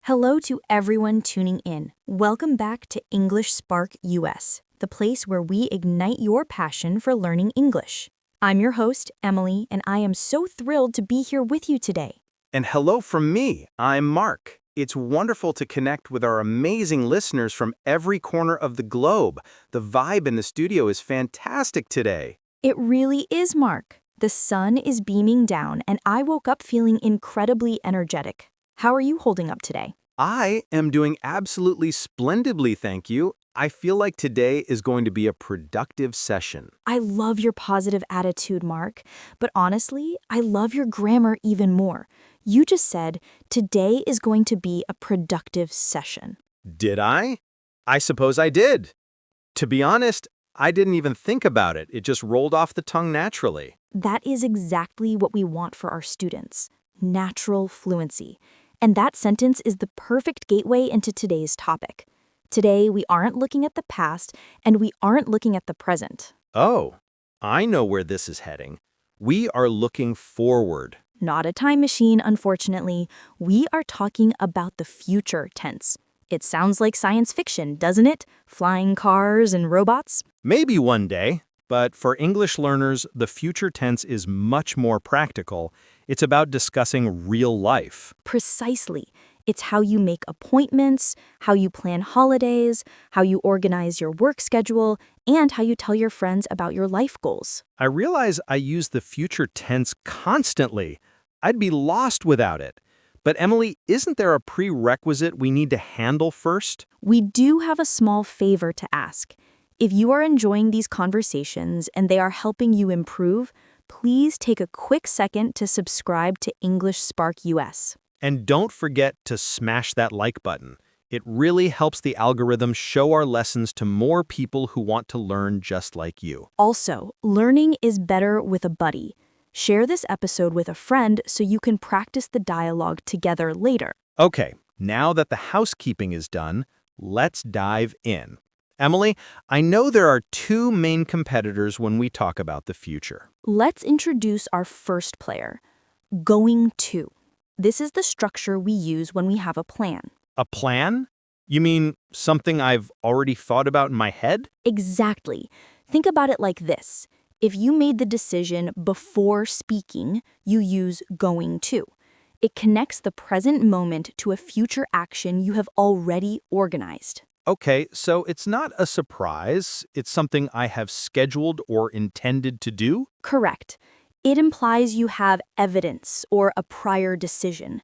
Hello to everyone tuning in. Welcome back to English Spark US, the place where we ignite your passion for learning English. I'm your host, Emily, and I am so thrilled to be here with you today. And hello from me, I'm Mark. It's wonderful to connect with our amazing listeners from every corner of the globe. The vibe in the studio is fantastic today. It really is, Mark. The sun is beaming down, and I woke up feeling incredibly energetic. How are you holding up today? I am doing absolutely splendidly, thank you. I feel like today is going to be a productive session. I love your positive attitude, Mark. But honestly, I love your grammar even more. You just said, today is going to be a productive session. Did I? I suppose I did. To be honest, I didn't even think about it. It just rolled off the tongue naturally. That is exactly what we want for our students. Natural fluency. And that sentence is the perfect gateway into today's topic. Today, we aren't looking at the past, and we aren't looking at the present. Oh, I know where this is heading. We are looking forward. Not a time machine, unfortunately. We are talking about the future tense. It sounds like science fiction, doesn't it? Flying cars and robots? Maybe one day, but for English learners, the future tense is much more practical. It's about discussing real life. Precisely. It's how you make appointments, how you plan holidays, how you organize your work schedule, and how you tell your friends about your life goals. I realize I use the future tense constantly. I'd be lost without it. But Emily, isn't there a prerequisite we need to handle first? We do have a small favor to ask. If you are enjoying these conversations and they are helping you improve, please take a quick second to subscribe to English Spark US. And don't forget to smash that like button. It really helps the algorithm show our lessons to more people who want to learn just like you. Also, learning is better with a buddy. Share this episode with a friend so you can practice the dialogue together later. Okay, now that the housekeeping is done, let's dive in. Emily, I know there are two main competitors when we talk about the future. Let's introduce our first player, going to. This is the structure we use when we have a plan. A plan? You mean something I've already thought about in my head? Exactly. Think about it like this. If you made the decision before speaking, you use going to. It connects the present moment to a future action you have already organized. Okay, so it's not a surprise. It's something I have scheduled or intended to do? Correct. It implies you have evidence or a prior decision.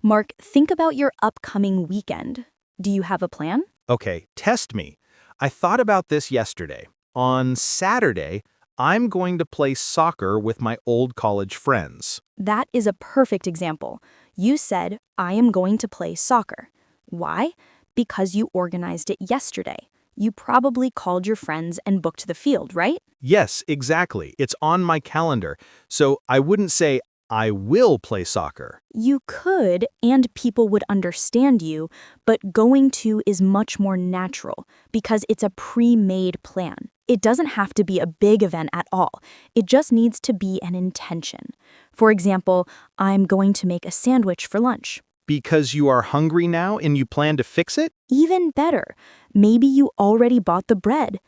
Mark, think about your upcoming weekend. Do you have a plan? Okay, test me. I thought about this yesterday. On Saturday, I'm going to play soccer with my old college friends. That is a perfect example. You said, I am going to play soccer. Why? Because you organized it yesterday. You probably called your friends and booked the field, right? Yes, exactly. It's on my calendar. So I wouldn't say, I will play soccer. You could, and people would understand you, but going to is much more natural because it's a pre-made plan. It doesn't have to be a big event at all. It just needs to be an intention. For example, I'm going to make a sandwich for lunch. Because you are hungry now and you plan to fix it? Even better, maybe you already bought the bread.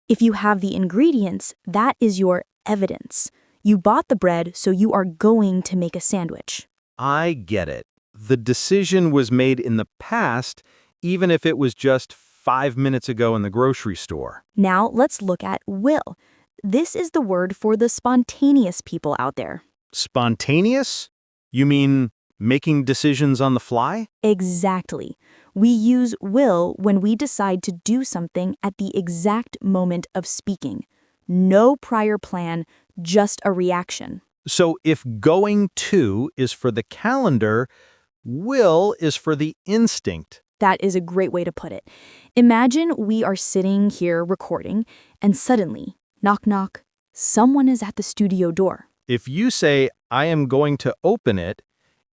If you have the ingredients, that is your evidence. You bought the bread, so you are going to make a sandwich. I get it. The decision was made in the past, even if it was just 5 minutes ago in the grocery store. Now let's look at will. This is the word for the spontaneous people out there. Spontaneous? You mean making decisions on the fly? Exactly. We use will when we decide to do something at the exact moment of speaking. No prior plan, just a reaction. So if going to is for the calendar, will is for the instinct. That is a great way to put it. Imagine we are sitting here recording, and suddenly, knock knock, someone is at the studio door. If you say, I am going to open it,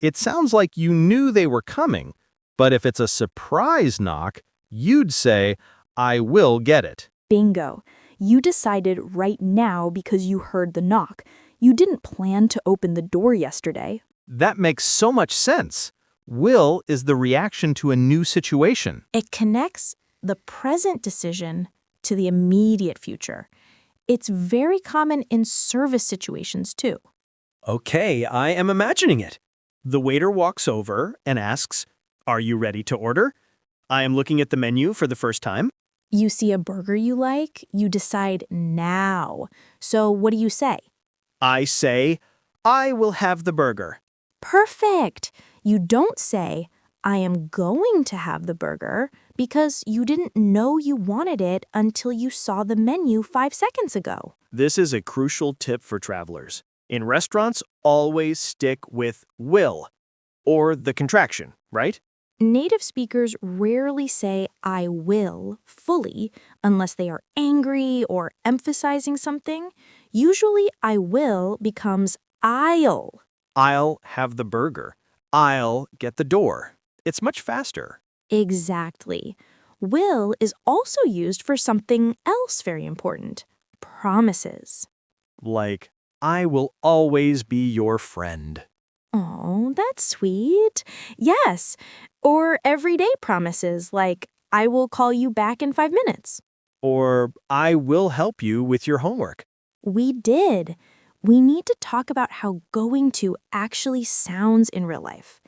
it sounds like you knew they were coming. But if it's a surprise knock, you'd say, I will get it. Bingo. You decided right now because you heard the knock. You didn't plan to open the door yesterday. That makes so much sense. Will is the reaction to a new situation. It connects the present decision to the immediate future. It's very common in service situations, too. Okay, I am imagining it. The waiter walks over and asks, "Are you ready to order?" I am looking at the menu for the first time. You see a burger you like, you decide now. So what do you say? I say, "I will have the burger." Perfect. You don't say, I am going to have the burger, because you didn't know you wanted it until you saw the menu 5 seconds ago. This is a crucial tip for travelers. In restaurants, always stick with will, or the contraction, right? Native speakers rarely say I will fully unless they are angry or emphasizing something. Usually I will becomes I'll. I'll have the burger. I'll get the door. It's much faster. Exactly. Will is also used for something else very important. Promises. Like, I will always be your friend. Oh, that's sweet. Yes. Or everyday promises like, I will call you back in 5 minutes. Or, I will help you with your homework. We did. We need to talk about how going to actually sounds in real life.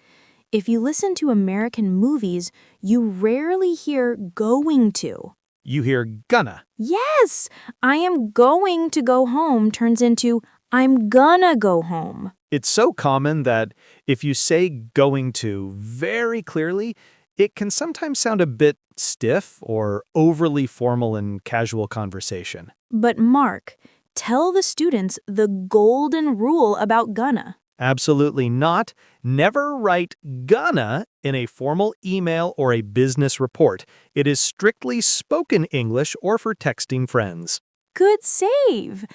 If you listen to American movies, you rarely hear going to. You hear gonna. Yes, I am going to go home turns into I'm gonna go home. It's so common that if you say going to very clearly, it can sometimes sound a bit stiff or overly formal in casual conversation. But Mark, tell the students the golden rule about gonna. Absolutely not. Never write gonna in a formal email or a business report. It is strictly spoken English or for texting friends. Good save.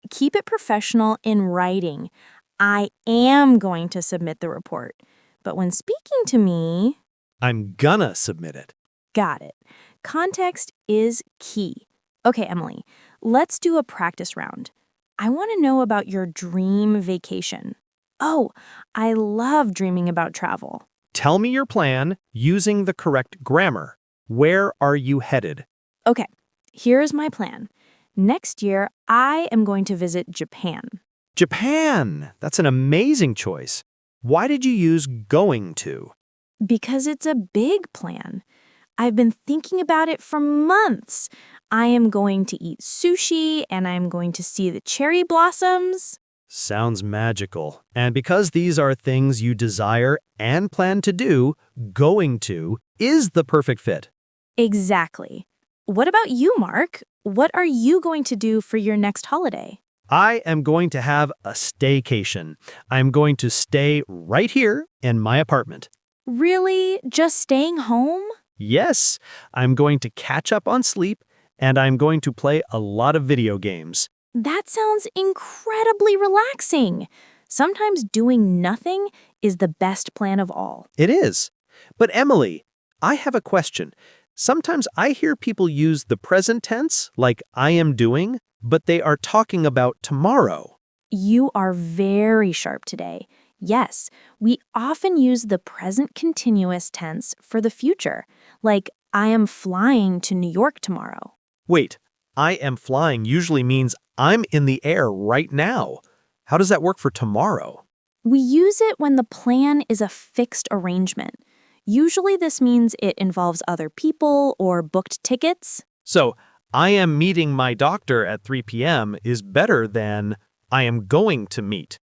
Keep it professional in writing. I am going to submit the report. But when speaking to me, I'm gonna submit it. got it. Context is key. Okay, Emily, let's do a practice round. I want to know about your dream vacation. Oh, I love dreaming about travel. Tell me your plan using the correct grammar. Where are you headed? Okay, here's my plan. Next year, I am going to visit Japan. Japan! That's an amazing choice. Why did you use going to? Because it's a big plan. I've been thinking about it for months. I am going to eat sushi and I'm going to see the cherry blossoms. Sounds magical. And because these are things you desire and plan to do, going to is the perfect fit. Exactly. What about you, Mark? What are you going to do for your next holiday? I am going to have a staycation. I'm going to stay right here in my apartment. Really? Just staying home? Yes, I'm going to catch up on sleep and I'm going to play a lot of video games. That sounds incredibly relaxing. Sometimes doing nothing is the best plan of all. It is. But Emily, I have a question. Sometimes I hear people use the present tense, like I am doing, but they are talking about tomorrow. You are very sharp today. Yes, we often use the present continuous tense for the future, like I am flying to New York tomorrow. Wait, I am flying usually means I'm in the air right now. How does that work for tomorrow? We use it when the plan is a fixed arrangement. Usually this means it involves other people or booked tickets. So, I am meeting my doctor at 3 p.m. is better than I am going to meet.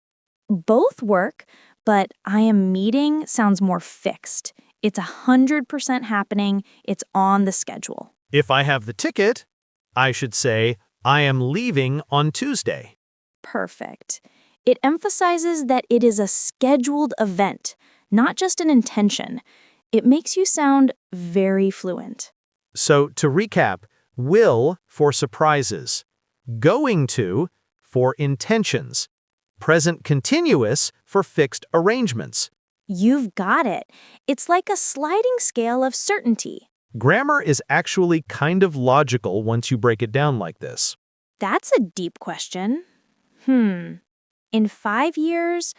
Both work, but I am meeting sounds more fixed. It's 100% happening. It's on the schedule. If I have the ticket, I should say I am leaving on Tuesday. Perfect. It emphasizes that it is a scheduled event, not just an intention. It makes you sound very fluent. So, to recap, will for surprises, going to for intentions, present continuous for fixed arrangements. You've got it. It's like a sliding scale of certainty. Grammar is actually kind of logical once you break it down like this. That's a deep question. In 5 years,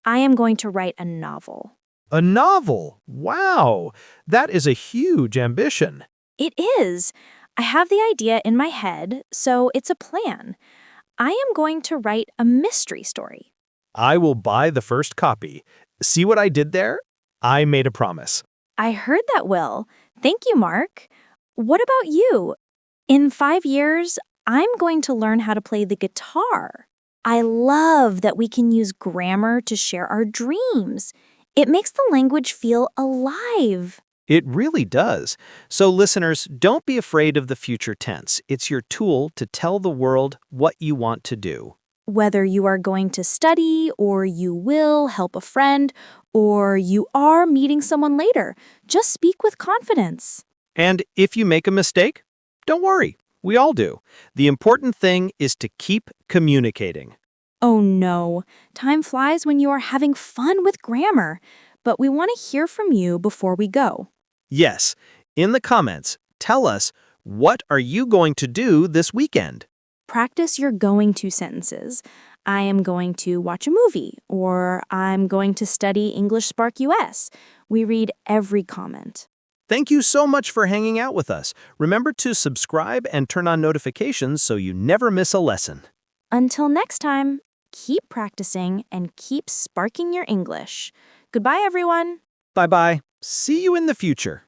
I am going to write a novel. A novel! Wow! That is a huge ambition. It is. I have the idea in my head, so it's a plan. I am going to write a mystery story. I will buy the first copy. See what I did there? I made a promise. I heard that, Will. Thank you, Mark. What about you? In 5 years, I'm going to learn how to play the guitar. I love that we can use grammar to share our dreams. It makes the language feel alive. It really does. So listeners, don't be afraid of the future tense. It's your tool to tell the world what you want to do. Whether you are going to study, or you will help a friend, or you are meeting someone later, just speak with confidence. And if you make a mistake, don't worry. We all do. The important thing is to keep communicating. Oh no, time flies when you are having fun with grammar. But we want to hear from you before we go. Yes, in the comments, tell us, what are you going to do this weekend? Practice your going to sentences. I am going to watch a movie, or I'm going to study English Spark US. We read every comment. Thank you so much for hanging out with us. Remember to subscribe and turn on notifications so you never miss a lesson. Until next time, keep practicing and keep sparking your English. Goodbye, everyone. Bye-bye. See you in the future.